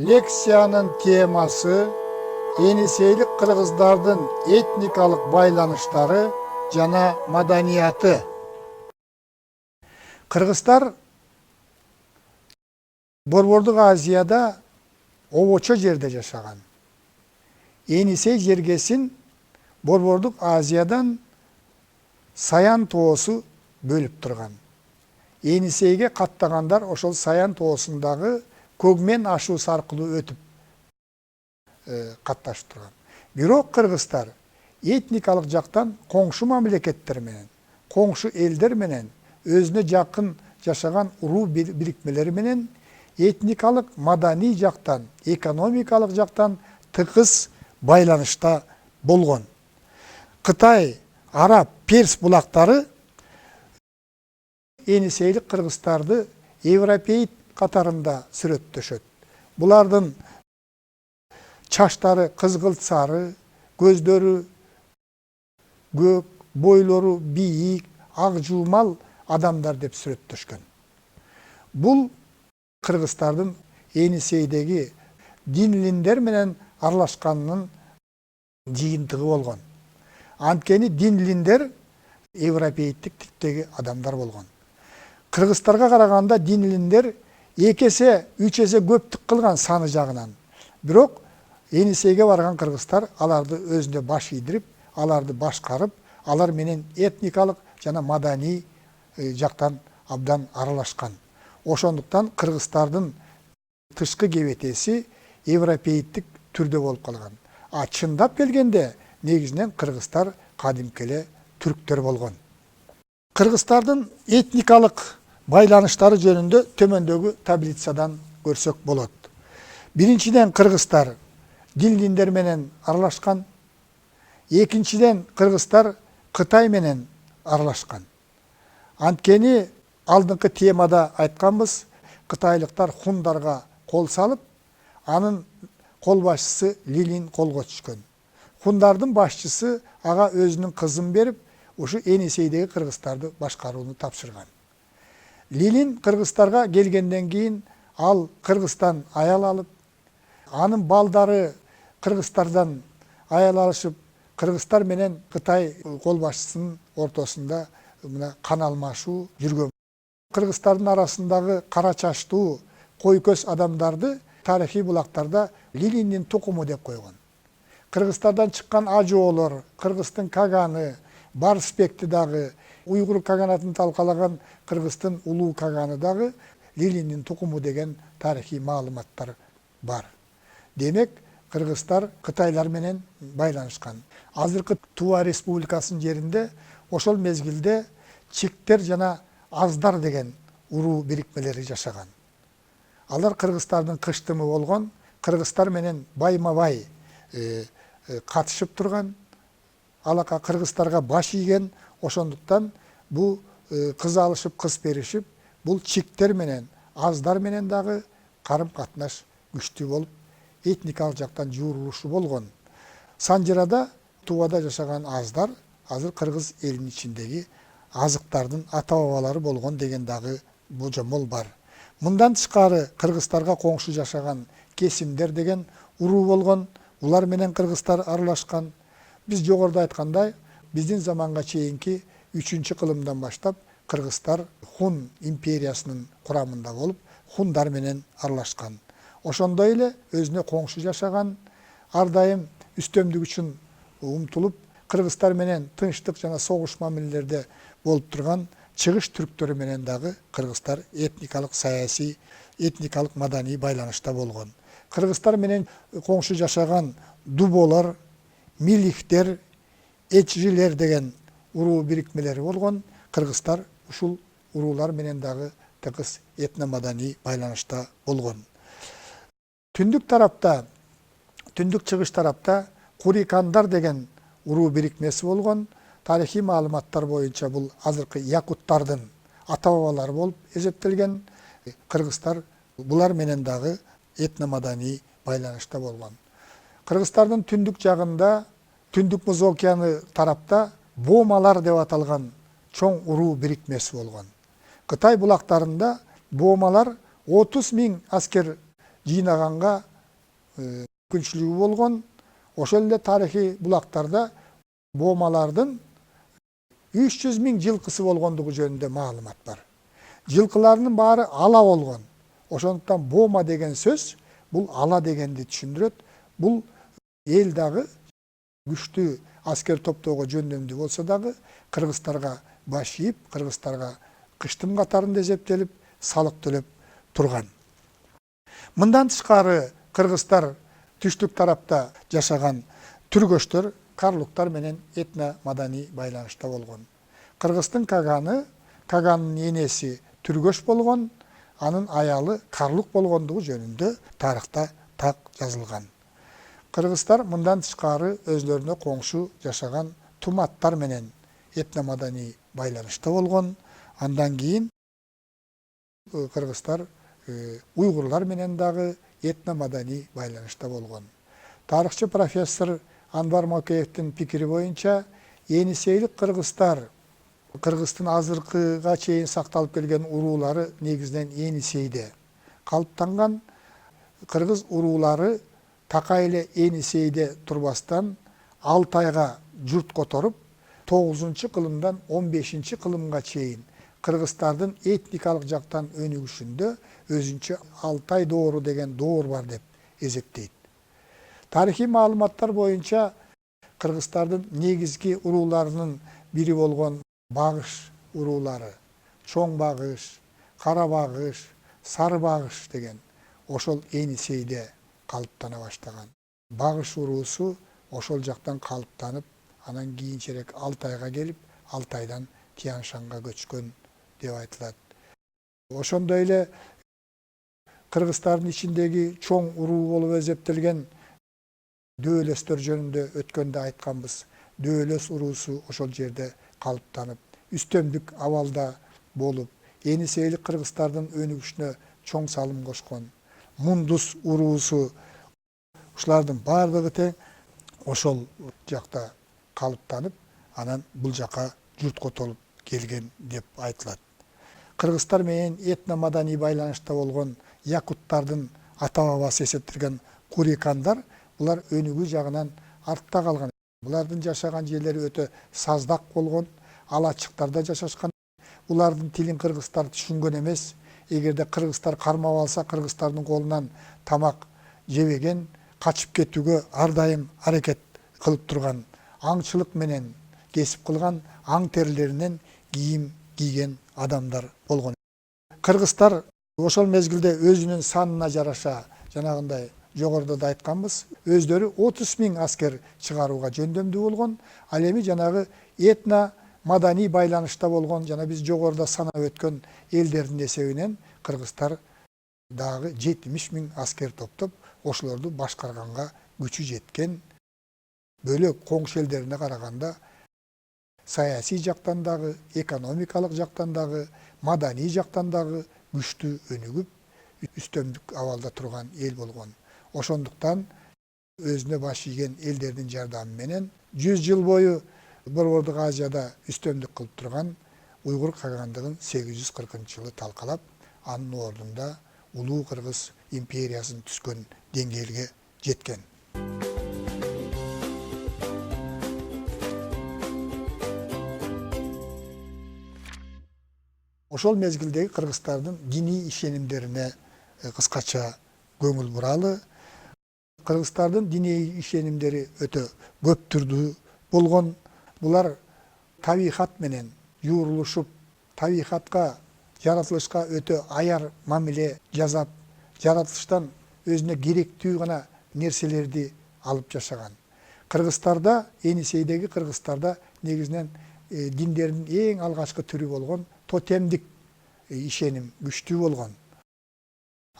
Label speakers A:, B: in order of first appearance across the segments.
A: Лекциянын темасы Енисейлик кыргыздардын этникалык байланыштары жана маданияты. Кыргыздар Борбордук Азияда обочо жерде жашаган. Енисей жергесин Борбордук Азиядан Саян тоосу бөлүп турган. Енисейге каттагандар ошол Саян тоосундагы Когмен ашуус аркылуу өтүп катташып турган. Бирок кыргыздар этникалык жактан коңшу мамлекеттер менен, коңшу элдер менен, өзүнө жакын жашаган уруу бирикмелери менен этникалык, маданий жактан, экономикалык жактан тыгыз байланышта болгон. Кытай, Араб, Перс булактары Енисейлик кыргыздарды европеид катарында сүрөттөшөт. Булардын чаштары кызгылт сары, көздөрү көк, бойлору бийик, ак жуумал адамдар деп сүрөттөшкөн. Бул кыргыздардын Енисейдеги динлиндер менен аралашканынын жыйынтыгы болгон. Анткени динлиндер европеидтик типтеги адамдар болгон. Кыргыздарга караганда динлиндер 2 эсе, 3 эсе көптүк кылган саны жагынан. Бирок Енисейге барган кыргыздар аларды өзүнө баш ийдирип, аларды башкарып, алар менен этникалык жана маданий жактан абдан аралашкан. Ошондуктан кыргыздардын тышкы кебетеси европеидтик түрдө болуп калган. А чындап келгенде негизинен кыргыздар кадимки эле түрктөр болгон. Кыргыздардын этникалык байланыштары жөнүндө төмөндөгү таблицадан көрсөк болот. Биринчиден кыргыздар динлиндер менен аралашкан. Экинчиден кыргыздар Кытай менен аралашкан. Анткени алдыңкы темада айтканбыз, кытайлыктар хундарга кол салып, анын кол башчысы Лилин колго түшкөн. Хундардын башчысы ага өзүнүн кызын берип, ушу Енисейдеги кыргыздарды башкарууну тапшырган. Лилин кыргыздарга келгенден кийин ал Кыргызстан аял алып, анын балдары кыргыздардан аял алышып, кыргыздар менен Кытай кол башчысынын ортосунда мына кан алмашуу жүргөн. Кыргыздардын арасындагы кара чачтуу, кой көз адамдарды тарыхый булактарда Лилиндин тукуму деп койгон. Кыргыздардан чыккан ажоолор, Кыргыздын Каганы, Барспекти дагы, Уйгур каганатын талкалаган Кыргыздын улуу Каганы дагы Лилиндин тукуму деген тарыхый маалыматтар бар. Демек, кыргыздар Кытайлар менен байланышкан. Азыркы Тува Республикасынын жеринде ошол мезгилде чиктер жана аздар деген уруу бирикмелери жашаган. Алар кыргыздардын кыштымы болгон, кыргыздар менен байма-бай катышып турган, алака кыргыздарга баш ийген. Ошондуктан бул кыз алышып, кыз беришип, бул чиктер менен, аздар менен дагы карым-катнаш күчтүү болуп, этникалык жактан жуурулушу болгон. Санжырада, Тувада жашаган аздар азыр кыргыз элинин ичиндеги азыктардын ата-бабалары болгон деген дагы божомол бар. Мындан тышкары кыргыздарга коңшу жашаган кесимдер деген уруу болгон. Улар менен кыргыздар аралашкан. Биз жогоруда айткандай, биздин заманга чейинки 3-чү кылымдан баштап кыргыздар Хун империясынын курамында болуп, хундар менен аралашкан. Ошондой эле өзүнө коңшу жашаган, ар дайым үстөмдүк үчүн умтулуп, кыргыздар менен тынчтык жана согуш мамилелерде болуп турган чыгыш түрктөрү менен дагы кыргыздар этникалык саясий, этникалык маданий байланышта болгон. Кыргыздар менен коңшу жашаган дуболор, милихтер, эчжилер деген уруу бирикмелери болгон. Кыргыздар ушул уруулар менен дагы тыгыз этномаданий байланышта болгон. Түндүк тарапта, түндүк чыгыш тарапта Курикандар деген уруу бирикмеси болгон. Тарихий маалыматтар боюнча бул азыркы якуттардын ата-бабалары болуп эсептелген. Кыргыздар булар менен дагы этномаданий байланышта болгон. Кыргыздардын түндүк жагында, Түндүк Муз океаны тарапта Боомалар деп аталган чоң уруу бирикмеси болгон. Кытай булактарында Боомалар 30 000 аскер жыйнаганга мүмкүнчүлүгү болгон. Ошол эле тарыхый булактарда боомалардын 300 000 жылкысы болгондугу жөнүндө маалымат бар. Жылкылардын баары ала болгон. Ошондуктан боома деген сөз бул ала дегенди түшүндүрөт. Бул эл дагы күчтүү аскер топтоого жөндөмдүү болсо дагы кыргыздарга баш ийип, кыргыздарга кыштым катарында эсептелип, салык төлөп турган. Мындан тышкары кыргыздар түштүк тарапта жашаган түргөчтөр, карлуктар менен этно маданий байланышта болгон. Кыргыздын Каганын энеси түргөч болгон, анын аялы карлук болгондугу жөнүндө тарыхта так жазылган. Кыргыздар мындан тышкары өзлөрүнө коңшу жашаган туматтар менен этно маданий байланышта болгон. Андан кийин кыргыздар уйгурлар менен дагы этно маданий байланышта болгон. Тарыхчы профессор Анвар Макеевдин пикири боюнча, Енисейлик кыргыздар Кыргыздын азыркыга чейин сакталып келген уруулары негизинен Енисейде калыптанган. Кыргыз уруулары такай эле Енисейде турбастан Алтайга журт которуп, 9-кылымдан 15-кылымга чейин кыргыздардын этникалык жактан өнүгүшүндө өзүнчө Алтай доору деген доор бар деп эсептейт. Тарыхый маалыматтар боюнча кыргыздардын негизги урууларынын бири болгон Багыш уруулары, Чоң Багыш, Кара Багыш, Сары Багыш деген ошол Енисейде калыптана баштаган. Багыш уруусу ошол жактан калыптанып, анан кийинчерээк Алтайга келип, Алтайдан Тянь-Шанга көчкөн деп айтылат. Ошондой эле кыргыздардын ичиндеги чоң уруу болуп эсептелген Дөөлөстөр жөнүндө өткөндө айтканбыз. Дөөлөс уруусу ошол жерде калыптанып, үстөмдүк абалда болуп, Енисейлик кыргыздардын өнүгүшүнө чоң салым кошкон. Мундус уруусу ушулардын бардыгы тең ошол жакта калыптанып, анан бул жака журт которуп келген деп айтылат. Кыргыздар менен этно маданий байланышта болгон якуттардын ата бабасы эсептелген курикандар, булар өнүгүү жагынан артта калган. Булардын жашаган жерлери өтө саздак болгон, алачыктарда жашашкан. Булардын тилин кыргыздар түшүнгөн эмес. Эгерде кыргыздар кармап алса, кыргыздардын колунан тамак жебеген, качып кетүүгө ар дайым аракет кылып турган, аңчылык менен кесип кылган, аң терилеринен кийим кийген адамдар болгон. Кыргыздар ошол мезгилде өзүнүн санына жараша, жанагындай жогоруда да айтканбыз, өздөрү 30 000 аскер чыгарууга жөндөмдүү болгон. Ал эми жанагы этно маданий байланышта болгон, жана биз жогоруда санап өткөн элдердин эсебинен кыргыздар дагы 70 000 аскер топтоп, ошолорду башкарганга күчү жеткен. Бөлөк коңшу элдерине караганда саясий жактан дагы, экономикалык жактан дагы, маданий жактан дагы күчтүү өнүгүп, үстөмдүк абалда турган эл болгон. Ошондуктан өзүнө баш ийген элдердин жардамы менен 100 жыл бою Борбордук Азияда үстөмдүк кылып турган уйгур кагандыгын 840-жылы талкалап, анын ордунда улуу Кыргыз империясын түзгөн деңгээлге жеткен. Ошол мезгилдеги кыргыздардын диний ишенимдерине кыскача көңүл буралы. Кыргыздардын диний ишенимдери өтө көп түрдүү болгон. Булар табигат менен юурулушуп, табигатка, жаратылышка өтө аяр мамиле жасап, жаратылыштан өзүнө керектүү гана нерселерди алып жашаган. Кыргыздарда, Енисейдеги кыргыздарда негизинен диндердин эң алгачкы түрү болгон тотемдик ишеним күчтүү болгон.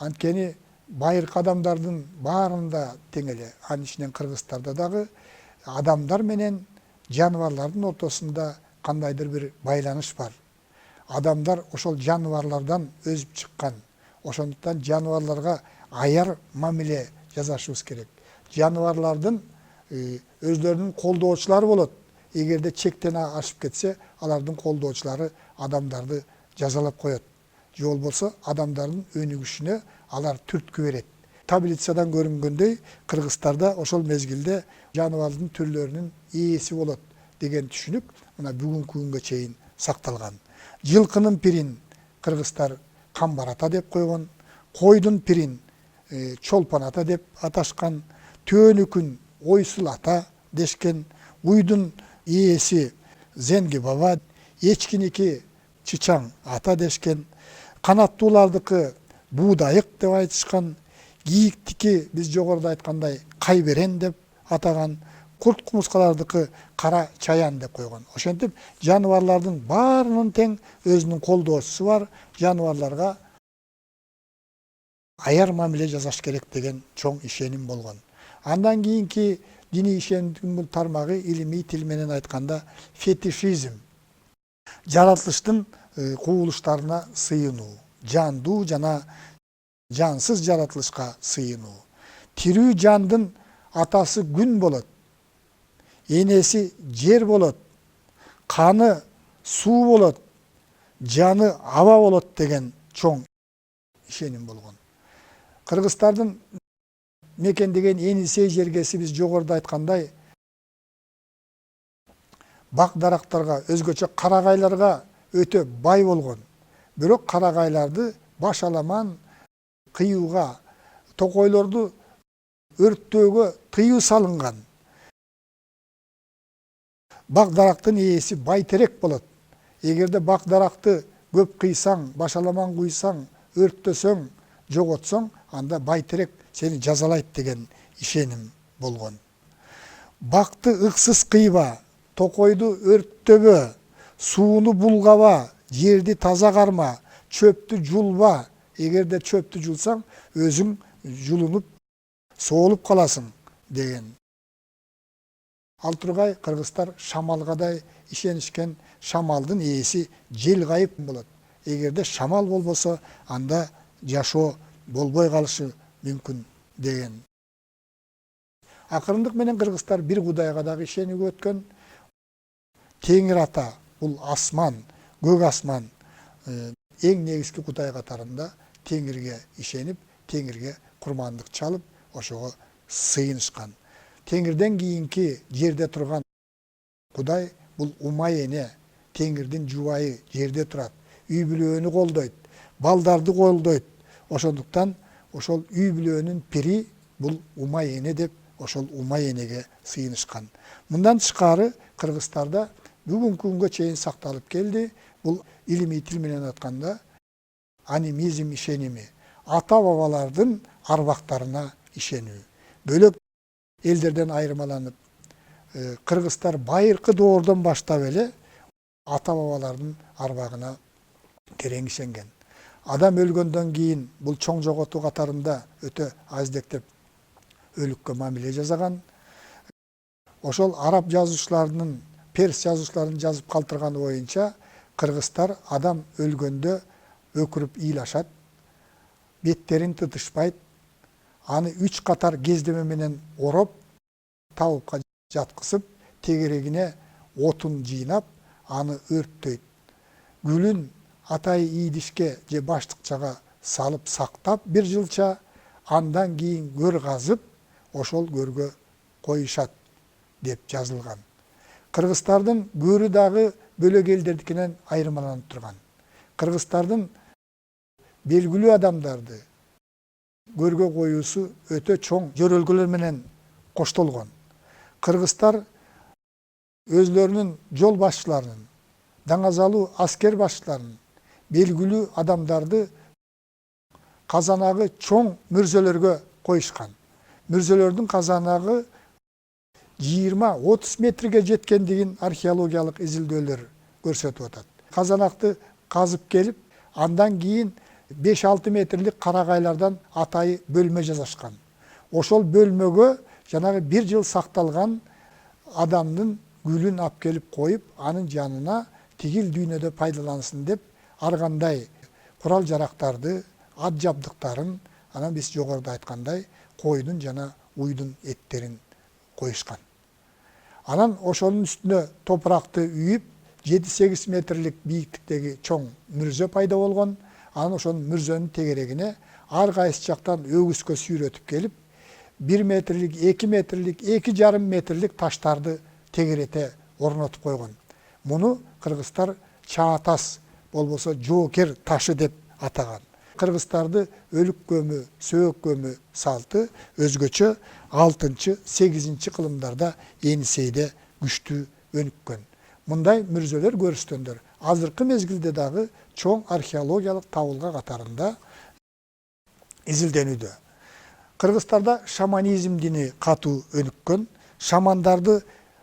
A: Анткени байыркы адамдардын баарында тең эле, анын ичинен кыргыздарда дагы адамдар менен жаныбарлардын ортосунда кандайдыр бир байланыш бар. Адамдар ошол жаныбарлардан өзүп чыккан. Ошондуктан жаныбарларга аяр мамиле жасашыбыз керек. Жаныбарлардын өзлөрүнүн колдоочулары болот. Эгерде чектен ашып кетсе, алардын колдоочулары адамдарды жазалап коет. Же болбосо адамдардын өнүгүшүнө алар түрткү берет. таблицадан көрүнгөндөй Кыргызстарда ошол мезгилде жаныбардын түрлөрүнүн ээси болот деген түшүнүк мына бүгүнкү күнгө чейин сакталган. Жылкынын пирин кыргыздар камбар ата деп койгон, койдун пирин чолпон ата деп аташкан, төөнүкүн ойсул ата дешкен, уйдун ээси Зенги баба, эчкиники Чычаң ата дешкен, канаттуулардыкы Буудайык деп айтышкан, кийиктики биз жогоруда айткандай Кайберен деп атаган, курт кумурскалардыкы Кара Чаян деп койгон. Ошентип жаныбарлардын баарынын тең өзүнүн колдоочусу бар, жаныбарларга аяр мамиле жасаш керек деген чоң ишеним болгон. Андан кийинки диний ишенимдин бул тармагы илимий тил менен айтканда фетишизм. Жаратылыштын кубулуштарына сыйынуу, жандуу жана жансыз жаратылышка сыйынуу. Тирүү жандын атасы күн болот, энеси жер болот, каны суу болот, жаны аба болот деген чоң ишеним болгон. Кыргыздардын мекендеген Енисей жергеси биз жогоруда айткандай бак дарактарга, өзгөчө карагайларга өтө бай болгон. Бирок карагайларды баш аламан кыюуга, токойлорду өрттөөгө тыюу салынган. Бак дарактын ээси байтерек болот. Эгерде бак даракты көп кыйсаң, баш аламан куйсаң, өрттөсөң, жоготсоң, анда байтерек сени жазалайт деген ишеним болгон. Бакты ыксыз кыйба, токойду өрттөбө, сууну булгаба, жерди таза карма, чөптү жулба. Эгерде чөптү жулсаң, өзүң жулунуп, соолуп каласың деген. Ал тургай кыргыздар шамалгадай ишенишкен, шамалдын ээси жел кайып болот. Эгерде шамал болбосо, анда жашоо болбой калышы мүмкүн деген. Акырындык менен кыргыздар бир кудайга дагы ишенип өткөн. Теңир ата, бул асман, көк асман, эң негизги кудай катарында Теңирге ишенип, Теңирге курмандык чалып, ошого сыйынышкан. Теңирден кийинки жерде турган кудай бул Умай эне, Теңирдин жубайы жерде турат, үй бүлөнү колдойт, балдарды колдойт. Ошондуктан ошол үй бүлөнүн пири бул Умай эне деп, ошол Умай энеге сыйынышкан. Мындан тышкары кыргыздарда бүгүнкү күнгө чейин сакталып келди. Бул илимий тил менен айтканда анимизм ишеними, ата бабалардын арбактарына ишенүү. Бөлөк элдерден айырмаланып, кыргыздар байыркы доордон баштап эле ата бабалардын арбагына терең ишенген. Адам өлгөндөн кийин бул чоң жоготуу катарында өтө аздектеп өлүккө мамиле жасаган. Ошол араб жазуучуларынын, перс жазуучуларынын жазып калтырганы боюнча кыргыздар адам өлгөндө өкүрүп ыйлашат, беттерин тытышпайт, аны 3 катар кездеме менен ороп, табыпка жаткызып, тегерегине отун жыйнап, аны өрттөйт. Гүлүн атайы ийдишке же баштыкчага салып сактап бир жылча, андан кийин көр казып, ошол көргө коюшат деп жазылган. Кыргыздардын көрү дагы бөлөк элдердикинен айырмаланып турган. Кыргыздардын белгилүү адамдарды көргө коюусу өтө чоң жөрөлгөлөр менен коштолгон. Кыргыздар өзлөрүнүн жол башчыларынын, даңазалуу аскер башчыларынын, белгилүү адамдарды казанагы чоң мүрзөлөргө коюшкан. Мүрзөлөрдүн казанагы 20-30 метрге жеткендигин археологиялык изилдөөлөр көрсөтүп атат. Казанакты казып келип, андан кийин 5-6 метрлик карагайлардан атайы бөлмө жасашкан. Ошол бөлмөгө жанагы 1 жыл сакталган адамдын гүлүн алып келип коюп, анын жанына тигил дүйнөдө пайдалансын деп ар кандай курал жарактарды, ат жабдыктарын, анан биз жогоруда айткандай койдун жана уйдун эттерин коюшкан. Анан ошонун үстүнө топуракты үйүп, 7-8 метрлик бийиктиктеги чоң мүрзө пайда болгон. анан ошонун мүрзөнүн тегерегине ар кайсы жактан өгүзгө сүйрөтүп келип 1 метрлик, 2 метрлик, 2,5 метрлик таштарды тегерете орнотуп койгон. Муну кыргыздар чаатас болбосо жоокер ташы деп атаган. Кыргыздарды өлүк көмү, сөөк көмү салты өзгөчө 6-8 кылымдарда Енисейде күчтүү өнүккөн. Мындай мүрзөлөр көрүстөндөр азыркы мезгилде дагы чоң археологиялык табылга катарында изилденүүдө. Кыргыздарда шаманизм дини катуу өнүккөн. Шамандарды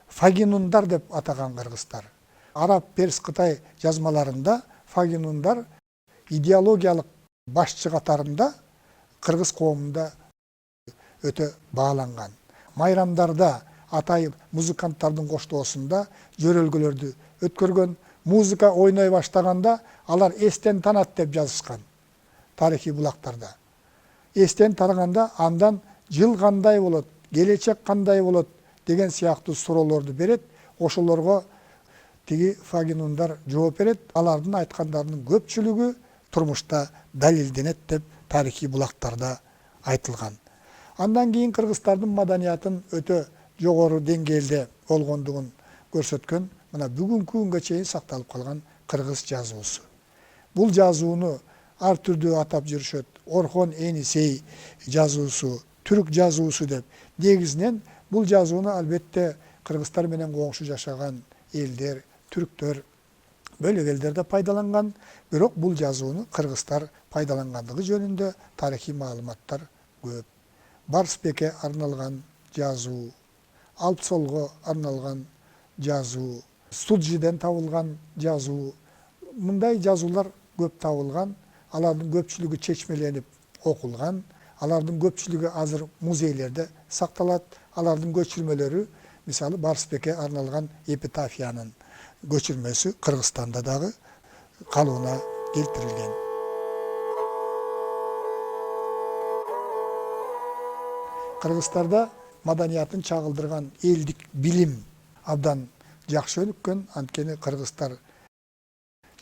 A: фагинундар деп атаган кыргыздар. Араб, перс, Кытай жазмаларында фагинундар идеологиялык башчы катарында кыргыз коомунда өтө бааланган. Майрамдарда атайын музыканттардын коштоосунда жөрөлгөлөрдү өткөргөн. Музыка ойной баштаганда алар эстен танат деп жазышкан тарыхый булактарда. Эстен тараганда андан жыл кандай болот, келечек кандай болот деген сыяктуу суроолорду берет. Ошолорго тиги фагинундар жооп берет. Алардын айткандарынын көпчүлүгү турмушта далилденет деп тарыхый булактарда айтылган. Андан кийин кыргыздардын маданиятын өтө жогору деңгээлде болгондугун көрсөткөн мына бүгүнкү күнгө чейин сакталып калган кыргыз жазуусу. Бул жазууну ар түрдүү атап жүрүшөт. Орхон Енисей жазуусу, түрк жазуусу деп. Негизинен бул жазууну албетте кыргыздар менен коңшу жашаган элдер, түрктөр, бөлөк элдер да пайдаланган. Бирок бул жазууну кыргыздар пайдалангандыгы жөнүндө тарыхый маалыматтар көп. Барсбекке арналган жазуу, Алпсолго арналган жазуу, Суджиден табылган жазуу. Мындай жазуулар көп табылган. Алардын көпчүлүгү чечмеленип окулган. Алардын көпчүлүгү азыр музейлерде сакталат. Алардын көчүрмөлөрү, мисалы Барсбекке арналган эпитафиянын көчүрмөсү Кыргызстанда дагы калыбына келтирилген. Кыргыздарда маданиятын чагылдырган элдик билим абдан жакшы өнүккөн. Анткени кыргыздар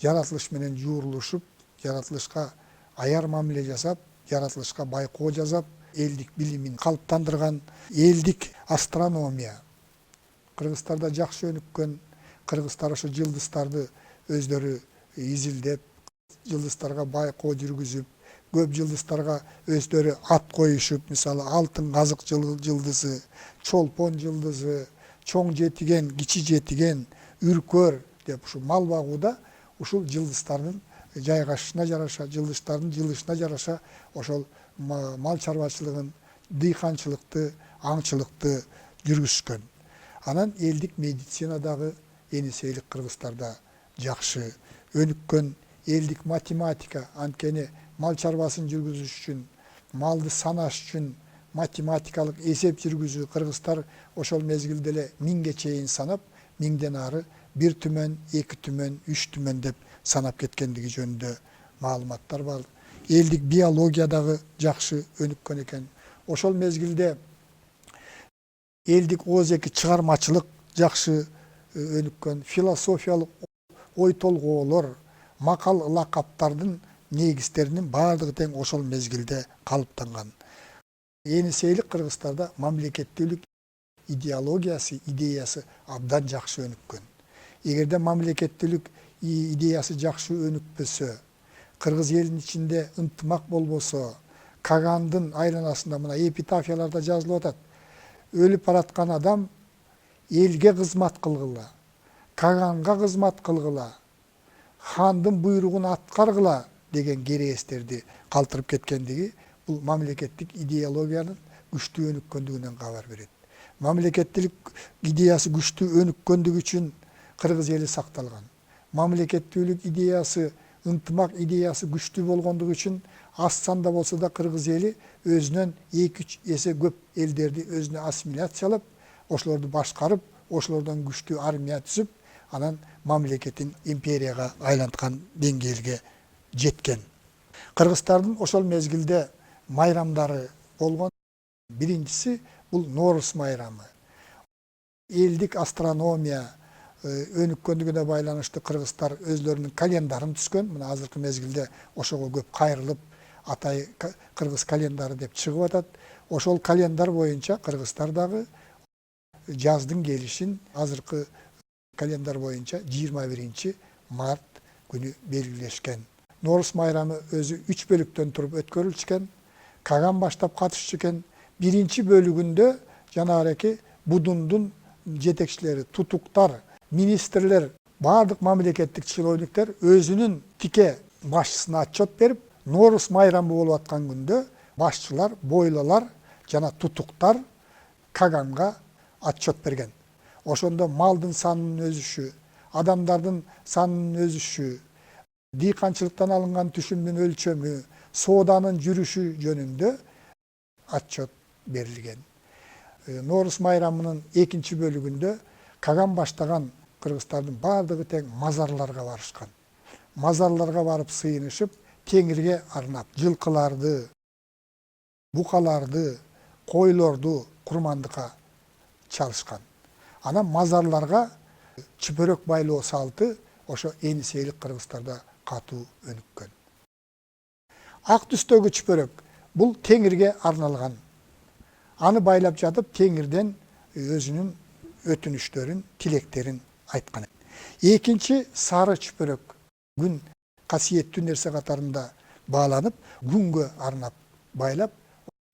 A: жаратылыш менен жуурулушуп, жаратылышка аяр мамиле жасап, жаратылышка байкоо жасап, элдик билимин калыптандырган. Элдик астрономия кыргыздарда жакшы өнүккөн. Кыргыздар ошо жылдыздарды өздөрү изилдеп, жылдыздарга байкоо жүргүзүп, көп жылдыздарга өздөрү ат коюшуп, мисалы алтын казык жылдызы, чолпон жылдызы, чоң жетиген, кичи жетиген, үркөр деп ушу мал багууда ушул жылдыздардын жайгашышына жараша, жылдыздардын жылышына жараша ошол мал чарбачылыгын, дыйканчылыкты, аңчылыкты жүргүзүшкөн. Анан элдик медицина дагы Енисейлик кыргыздарда жакшы өнүккөн. Элдик математика, анткени мал чарбасын жүргүзүш үчүн, малды санаш үчүн математикалык эсеп жүргүзүү. Кыргыздар ошол мезгилде эле 1000ге чейин санап, 1000ден ары 1 түмөн, 2 түмөн, 3 түмөн деп санап кеткендиги жөнүндө маалыматтар бар. Элдик биология дагы жакшы өнүккөн экен. Ошол мезгилде элдик оозеки чыгармачылык жакшы өнүккөн. Философиялык ой толгоолор, макал лакаптардын негиздеринин баардыгы тең ошол мезгилде калыптанган. Енисейлик кыргыздарда мамлекеттүүлүк идеологиясы, идеясы абдан жакшы өнүккөн. Эгерде мамлекеттүүлүк идеясы жакшы өнүкпөсө, кыргыз элинин ичинде ынтымак болбосо, Кагандын айланасында мына эпитафияларда жазылып атат. Өлүп бараткан адам элге кызмат кылгыла, Каганга кызмат кылгыла, хандын буйругун аткаргыла деген керестерди калтырып кеткендиги бул мамлекеттик идеологиянын күчтүү өнүккөндүгүнөн кабар берет. Мамлекеттүүлүк идеясы күчтүү өнүккөндүгү үчүн кыргыз эли сакталган. Мамлекеттүүлүк идеясы, ынтымак идеясы күчтүү болгондугу үчүн аз санда болсо да кыргыз эли өзүнөн 2-3 эсе көп элдерди өзүнө ассимиляциялап, ошолорду башкарып, ошолордон күчтүү армия түзүп, анан мамлекетин империяга айланткан деңгээлге жеткен. Кыргыздардын ошол мезгилде майрамдары болгон. Биринчиси бул Нооруз майрамы. Элдик астрономия өнүккөндүгүнө байланыштуу кыргыздар өзлөрүнүн календарын түзгөн. Мына азыркы мезгилде ошого көп кайрылып атай кыргыз календары деп чыгып атат. Ошол календар боюнча кыргыздар дагы жаздын келишин азыркы календар боюнча 21 март күнү белгилешкен. Нооруз майрамы өзү 3 бөлүктөн туруп өткөрүлчүкен. Каган баштап катышчу экен. Биринчи бөлүгүндө жанагы будундун жетекчилери, тутуктар, министрлер, бардык мамлекеттик чиновниктер өзүнүн тике башчысына отчет берип, нооруз майрамы болуп аткан күндө башчылар, бойлолор жана тутуктар Каганга отчет берген. Ошондо малдын санынын өсүшү, адамдардын санынын өсүшү, дыйканчылыктан алынган түшүмдүн өлчөмү, сооданын жүрүшү жөнүндө отчет берилген. Нооруз майрамынын экинчи бөлүгүндө Каган баштаган кыргыздардын бардыгы тең мазарларга барышкан. Мазарларга барып сыйынышып, Теңирге арнап жылкыларды, букаларды, койлорду курмандыкка чалышкан. Анан мазарларга чүпөрөк байлоо салты ошо Енисейлик кыргыздарда катуу өнүккөн. Ак түстөгү чүпөрөк бул Теңирге арналган. Аны байлап жатып Теңирден өзүнүн өтүнүчтөрүн, тилектерин айткан. Экинчи сары чүпөрөк күн касиеттүү нерсе катарында бааланып, күнгө арнап байлап,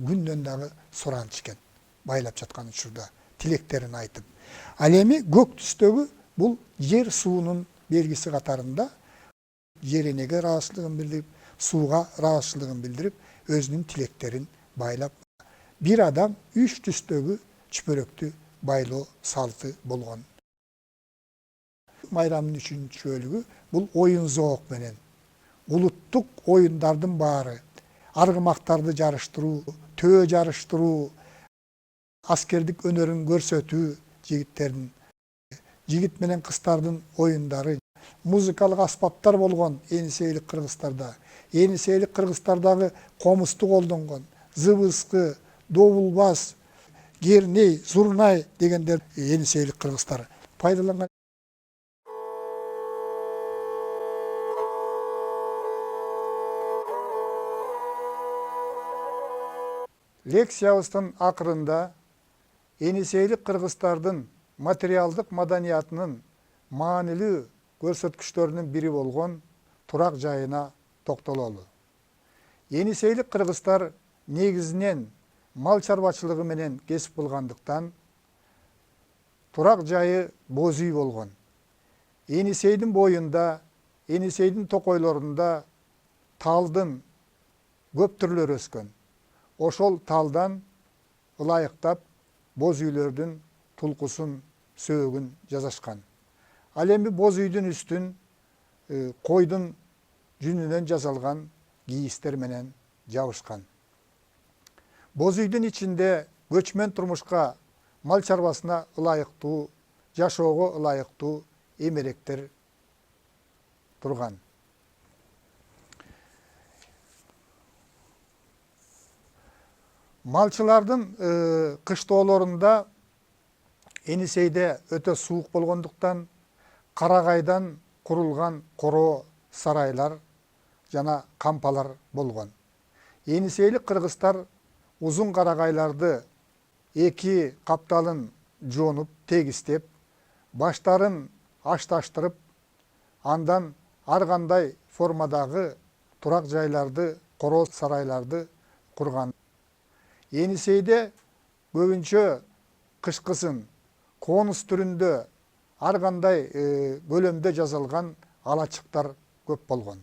A: күндөн дагы суранчу экен. Байлап жаткан учурда тилектерин айтып. Ал эми көк түстөгү бул жер суунун белгиси катарында жер энеге ыраазычылыгын билдирип, сууга ыраазычылыгын билдирип, өзүнүн тилектерин байлап. Bir адам 3 түстөгү чүпөрөктү байлоо салты болгон. Майрамдын 3-чү бөлүгү бул оюн зоок менен улуттук оюндардын баары, аргымактарды жарыштыруу, төө жарыштыруу, аскердик өнөрүн көрсөтүү жигиттердин, жигит менен кыздардын оюндары, музыкалык аспаптар болгон Енисейлик кыргыздарда. Енисейлик кыргыздардагы комузду колдонгон, зыбыскы, добулбас, герней, зурнай дегендер Енисейлик кыргыздар пайдаланган. Лекциябыздын акырында Енисейлик кыргыздардын материалдык маданиятынын маанилүү көрсөткүчтөрүнүн бири болгон турак жайына токтололу. Енисейлик кыргыздар негизинен мал чарбачылыгы менен кесип кылгандыктан турак жайы боз үй болгон. Енисейдин боюнда, Енисейдин токойлорунда талдын көп түрлөрү өскөн. Ошол талдан ылайыктап боз үйлөрдүн тулкусун, сөөгүн жасашкан. Ал эми боз үйдүн үстүн койдун жүнүнөн жасалган кийистер менен жабышкан. Боз үйдүн ичинде көчмөн турмушка, мал чарбасына ылайыктуу, жашоого ылайыктуу эмеректер турган. Малчылардын кыштоолорунда Енисейде өтө суук болгондуктан карагайдан курулган коро сарайлар жана кампалар болгон. Енисейлик кыргыздар узун карагайларды эки капталын жоонуп, тегистеп, баштарын ашташтырып, андан ар кандай формадагы турак жайларды, коро сарайларды курган. Енисейде көбүнчө кышкысын конус түрүндө ар кандай көлөмдө жасалган алачыктар көп болгон.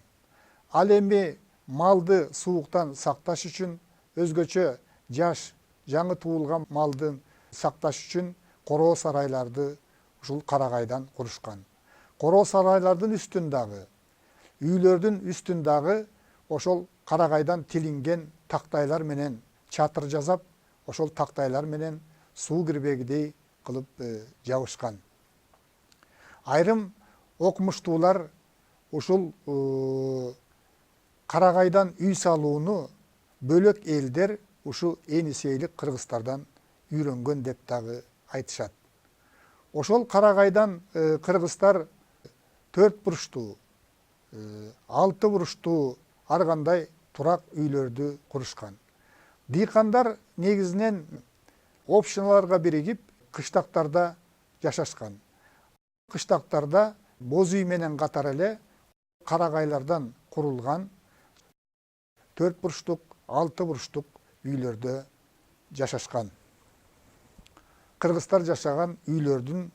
A: Ал эми малды сууктан сакташ үчүн өзгөчө жаш, жаңы туулган малдын сакташ үчүн коро сарайларды ушул карагайдан курушкан. Коро сарайлардын үстүн дагы, үйлөрдүн үстүн дагы ошол карагайдан тилинген тактайлар менен чатыр жасап, ошол тактайлар менен суу кирбегидей кылып жабышкан. Айрым окумуштуулар ушул карагайдан үй салууну бөлөк элдер ушу Енисейлик кыргыздардан үйрөнгөн деп дагы айтышат. Ошол карагайдан кыргыздар 4 буруштуу, 6 буруштуу ар кандай турак үйлөрдү курушкан. Дыйкандар негизинен общиналарга биригип кыштактарда жашашкан. Кыштактарда боз үй менен катар эле карагайлардан курулган 4 буруштук, 6 буруштук үйлөрдө жашашкан. Кыргыздар жашаган үйлөрдүн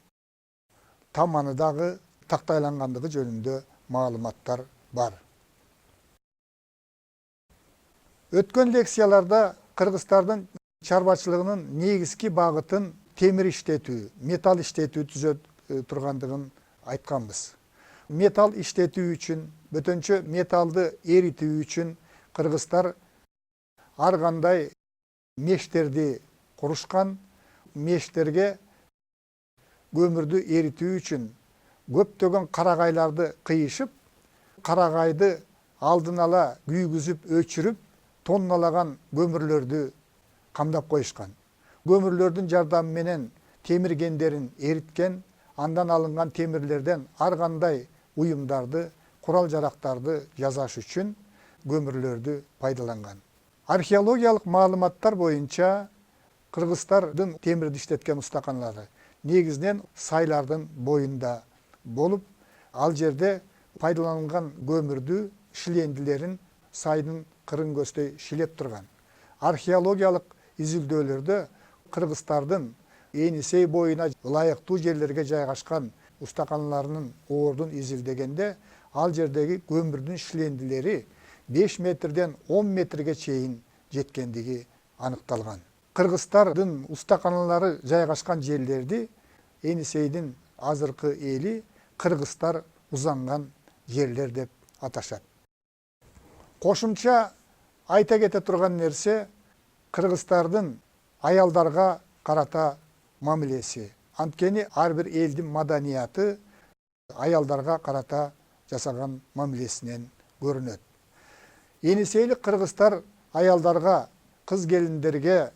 A: таманы дагы тактайлангандыгы жөнүндө маалыматтар бар. Өткөн лекцияларда кыргыздардын чарбачылыгынын негизги багытын темир иштетүү, металл иштетүү түзөт тургандыгын айтканбыз. Металл иштетүү үчүн, бөтөнчө металлды эритүү үчүн кыргыздар ар кандай мештерди курушкан. Мештерге көмүрдү эритүү үчүн көптөгөн карагайларды кыйышып, карагайды алдын ала күйгүзүп, өчүрүп, тонналаган көмүрлөрдү камдап коюшкан. Көмүрлөрдүн жардамы менен темир кендерин эриткен, андан алынган темирлерден ар кандай уюмдарды, курал жарактарды жасаш үчүн көмүрлөрдү пайдаланган. Археологиялык маалыматтар боюнча кыргыздардын темирди иштеткен устаканалары негизинен сайлардын боюнда болуп, ал жерде пайдаланган көмүрдү шилендилерин сайдын кырын көздөй шилеп турган. Археологиялык изилдөөлөрдө кыргыздардын Енисей боюна ылайыктуу жерлерге жайгашкан устаканаларынын ордун изилдегенде, ал жердеги көмүрдүн шилендилери 5 метрден 10 метрге чейин жеткендиги аныкталган. Кыргыздардын устаканалары жайгашкан жерлерди Енисейдин азыркы эли кыргыздар узанган жерлер деп аташат. Кошумча айта кете турган нерсе кыргыздардын аялдарга карата мамилеси. Анткени ар бир элдин маданияты аялдарга карата жасаган мамилесинен көрүнөт. Енисейлик кыргыздар аялдарга, кыз келиндерге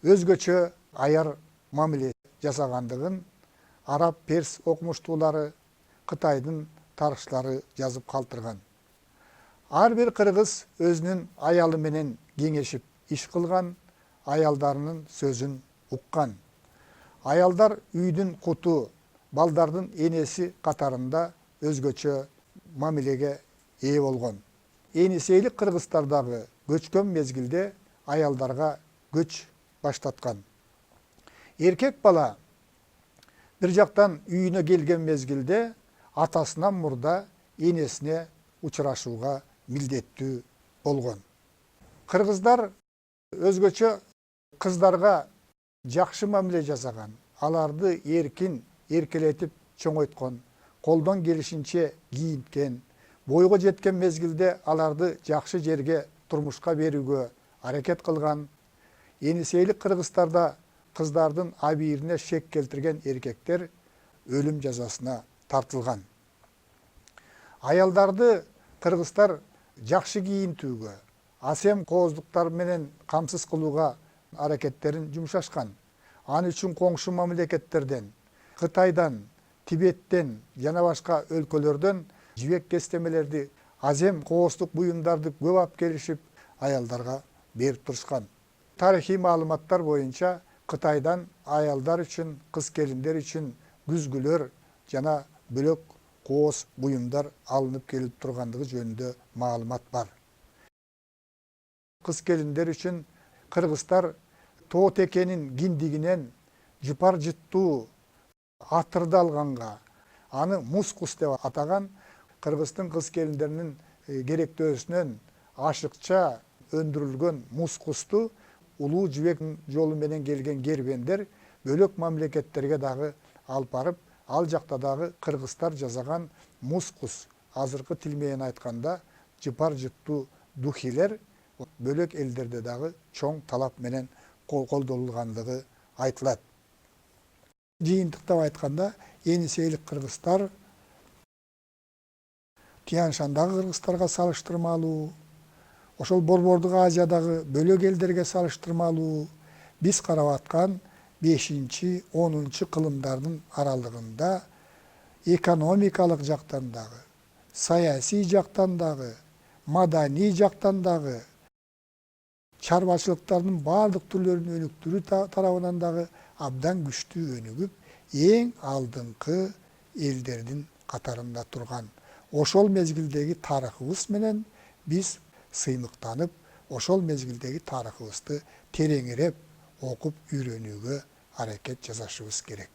A: өзгөчө аяр мамиле жасагандыгын араб, перс окумуштуулары, Кытайдын тарыхчылары жазып калтырган. Ар бир кыргыз өзүнүн аялы менен кеңешип иш кылган, аялдарынын сөзүн уккан. Аялдар үйдүн куту, балдардын энеси катарында өзгөчө мамилеге ээ болгон. Енисейлик кыргыздардагы көчкөн мезгилде аялдарга көч баштаткан. Эркек бала бир жактан үйүнө келген мезгилде атасынан мурда энесине учурашууга милдеттүү болгон. Кыргыздар өзгөчө кыздарга жакшы мамиле жасаган, аларды эркин, эркелетип чоңойткон, колдон келишинче кийинткен, бойго жеткен мезгилде аларды жакшы жерге турмушка берүүгө аракет кылган. Енисейлик кыргыздарда кыздардын абийирине шек келтирген эркектер өлүм жазасына тартылган. Аялдарды кыргыздар жакшы кийинтүүгө, асем кооздуктар менен камсыз кылууга аракеттерин жумшашкан. Аны үчүн коңшу мамлекеттерден, Кытайдан, Тибеттен жана башка өлкөлөрдөн жибек кестемелерди, азем кооздук буюмдарды көп алып келишип аялдарга берип турушкан. Тарыхый маалыматтар боюнча Кытайдан аялдар үчүн, кыз келиндер үчүн күзгүлөр жана бөлөк кооз буюмдар алынып келип тургандыгы жөнүндө маалымат бар. Кыз келиндер үчүн кыргыздар тоо текенин киндигинен жыпар жыттуу атырды алганга, аны мускус деп атаган. Кыргыздын кыз келиндеринин керектөөсүнөн ашыкча өндүрүлгөн мускусту улуу жибек жолу менен келген кербендер бөлөк мамлекеттерге дагы алып барып, ал жакта дагы кыргыздар жасаган мускус, азыркы тил менен айтканда жыпар жыттуу духилер бөлөк элдерде дагы чоң талап менен колдонулгандыгы айтылат. Жыйынтыктап айтканда, Енисейлик кыргыздар Тянь-Шандагы кыргыздарга салыштырмалуу, ошол Борбордук Азиядагы бөлөк элдерге салыштырмалуу биз карап аткан 5-10 kılımlarının aralığında ekonomikалық жактандағы, саяси жактандағы, madani жактандағы, чарбачылыктардын баардык түрлөрүн өнүктүрүү тарабынан дагы абдан күчтүү өнүгүп, эң алдыңкы элдердин катарында турган. Ошол мезгилдеги тарыхыбыз менен биз сыймыктанып, ошол мезгилдеги тарыхыбызды тереңирээк окуп үйрөнүүгө аракет жасашыбыз керек.